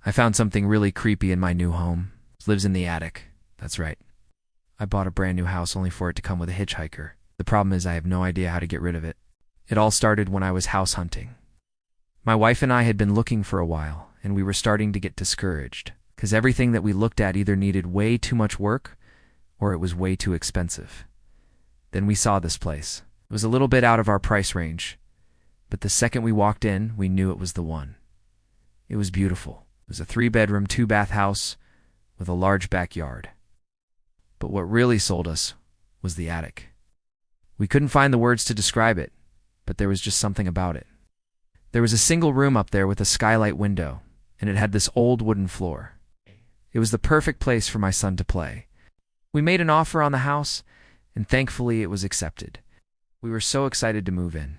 I found something really creepy in my new home. It lives in the attic. That's right. I bought a brand new house only for it to come with a hitchhiker. The problem is I have no idea how to get rid of it. It all started when I was house hunting. My wife and I had been looking for a while, and we were starting to get discouraged, because everything that we looked at either needed way too much work, or it was way too expensive. Then we saw this place. It was a little bit out of our price range, but the second we walked in, we knew it was the one. It was beautiful. It was a 3-bedroom, 2-bath house with a large backyard. But what really sold us was the attic. We couldn't find the words to describe it, but there was just something about it. There was a single room up there with a skylight window, and it had this old wooden floor. It was the perfect place for my son to play. We made an offer on the house, and thankfully it was accepted. We were so excited to move in.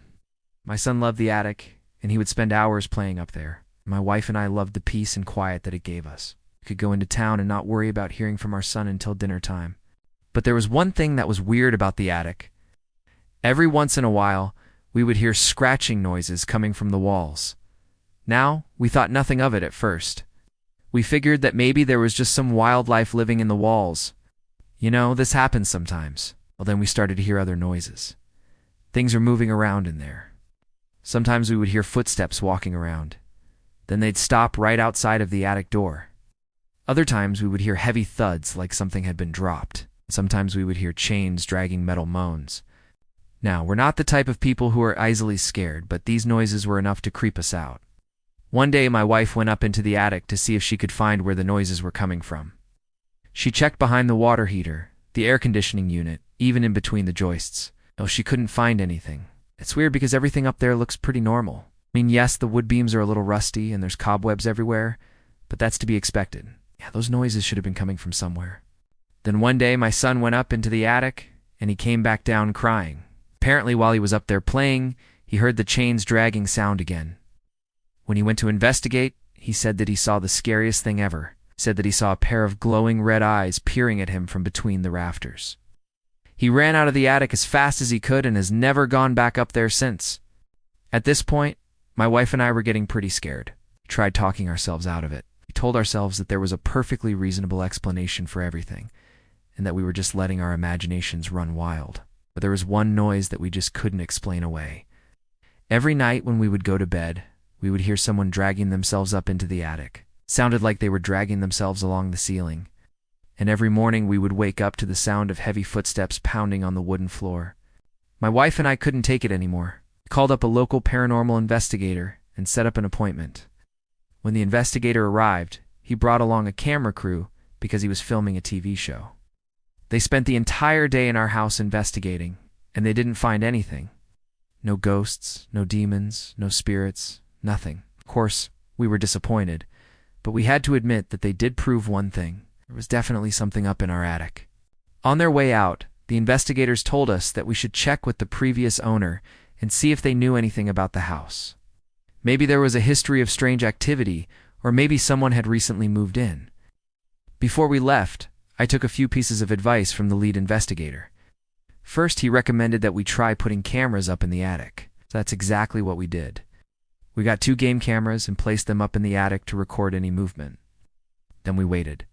My son loved the attic, and he would spend hours playing up there. My wife and I loved the peace and quiet that it gave us. We could go into town and not worry about hearing from our son until dinner time. But there was one thing that was weird about the attic. Every once in a while, we would hear scratching noises coming from the walls. Now, we thought nothing of it at first. We figured that maybe there was just some wildlife living in the walls. You know, this happens sometimes. Well, then we started to hear other noises. Things are moving around in there. Sometimes we would hear footsteps walking around. Then they'd stop right outside of the attic door. Other times we would hear heavy thuds like something had been dropped. Sometimes we would hear chains dragging metal moans. Now, we're not the type of people who are easily scared, but these noises were enough to creep us out. One day my wife went up into the attic to see if she could find where the noises were coming from. She checked behind the water heater, the air conditioning unit, even in between the joists. No, she couldn't find anything. It's weird because everything up there looks pretty normal. I mean, yes, the wood beams are a little rusty and there's cobwebs everywhere, but that's to be expected. Yeah, those noises should have been coming from somewhere. Then one day my son went up into the attic and he came back down crying. Apparently while he was up there playing, he heard the chains dragging sound again. When he went to investigate, he said that he saw the scariest thing ever. He said that he saw a pair of glowing red eyes peering at him from between the rafters. He ran out of the attic as fast as he could and has never gone back up there since. At this point, my wife and I were getting pretty scared. We tried talking ourselves out of it. We told ourselves that there was a perfectly reasonable explanation for everything, and that we were just letting our imaginations run wild. But there was one noise that we just couldn't explain away. Every night when we would go to bed, we would hear someone dragging themselves up into the attic. It sounded like they were dragging themselves along the ceiling. And every morning we would wake up to the sound of heavy footsteps pounding on the wooden floor. My wife and I couldn't take it anymore. We called up a local paranormal investigator and set up an appointment. When the investigator arrived, he brought along a camera crew because he was filming a TV show. They spent the entire day in our house investigating, and they didn't find anything. No ghosts, no demons, no spirits, nothing. Of course, we were disappointed, but we had to admit that they did prove one thing. There was definitely something up in our attic. On their way out, the investigators told us that we should check with the previous owner and see if they knew anything about the house. Maybe there was a history of strange activity, or maybe someone had recently moved in. Before we left, I took a few pieces of advice from the lead investigator. First, he recommended that we try putting cameras up in the attic. So that's exactly what we did. We got 2 game cameras and placed them up in the attic to record any movement. Then we waited.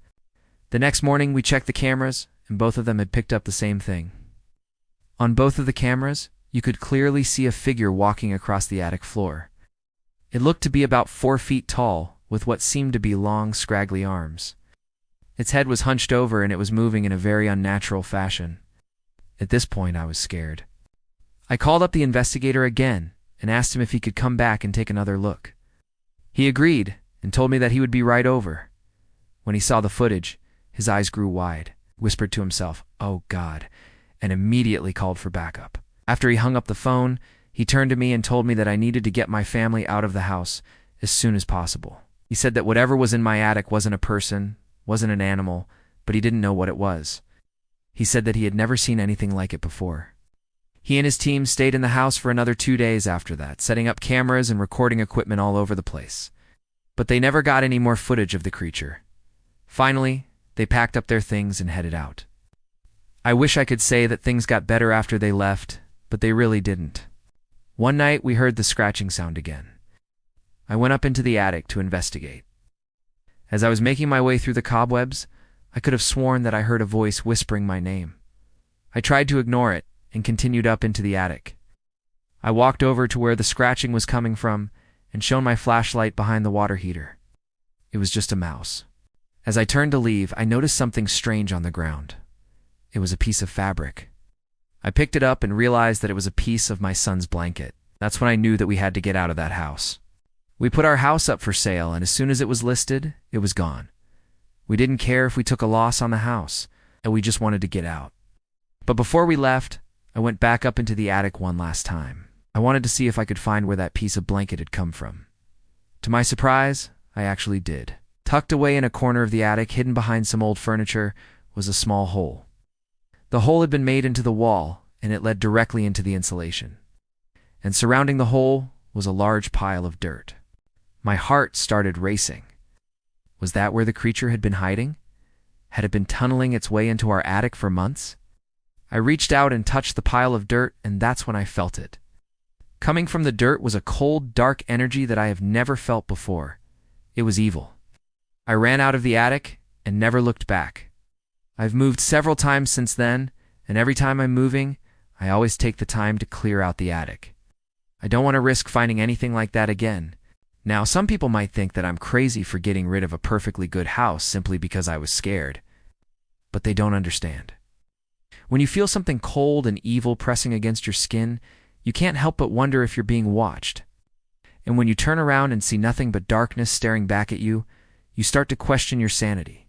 The next morning, we checked the cameras, and both of them had picked up the same thing. On both of the cameras, you could clearly see a figure walking across the attic floor. It looked to be about 4 feet tall, with what seemed to be long, scraggly arms. Its head was hunched over and it was moving in a very unnatural fashion. At this point, I was scared. I called up the investigator again and asked him if he could come back and take another look. He agreed and told me that he would be right over. When he saw the footage, his eyes grew wide, whispered to himself, "Oh God," and immediately called for backup. After he hung up the phone, he turned to me and told me that I needed to get my family out of the house as soon as possible. He said that whatever was in my attic wasn't a person, wasn't an animal, but he didn't know what it was. He said that he had never seen anything like it before. He and his team stayed in the house for another 2 days after that, setting up cameras and recording equipment all over the place. But they never got any more footage of the creature. Finally, they packed up their things and headed out. I wish I could say that things got better after they left, but they really didn't. One night we heard the scratching sound again. I went up into the attic to investigate. As I was making my way through the cobwebs, I could have sworn that I heard a voice whispering my name. I tried to ignore it and continued up into the attic. I walked over to where the scratching was coming from and shone my flashlight behind the water heater. It was just a mouse. As I turned to leave, I noticed something strange on the ground. It was a piece of fabric. I picked it up and realized that it was a piece of my son's blanket. That's when I knew that we had to get out of that house. We put our house up for sale, and as soon as it was listed, it was gone. We didn't care if we took a loss on the house, and we just wanted to get out. But before we left, I went back up into the attic one last time. I wanted to see if I could find where that piece of blanket had come from. To my surprise, I actually did. Tucked away in a corner of the attic, hidden behind some old furniture, was a small hole. The hole had been made into the wall, and it led directly into the insulation. And surrounding the hole was a large pile of dirt. My heart started racing. Was that where the creature had been hiding? Had it been tunneling its way into our attic for months? I reached out and touched the pile of dirt, and that's when I felt it. Coming from the dirt was a cold, dark energy that I have never felt before. It was evil. I ran out of the attic and never looked back. I've moved several times since then, and every time I'm moving, I always take the time to clear out the attic. I don't want to risk finding anything like that again. Now, some people might think that I'm crazy for getting rid of a perfectly good house simply because I was scared. But they don't understand. When you feel something cold and evil pressing against your skin, you can't help but wonder if you're being watched. And when you turn around and see nothing but darkness staring back at you, you start to question your sanity.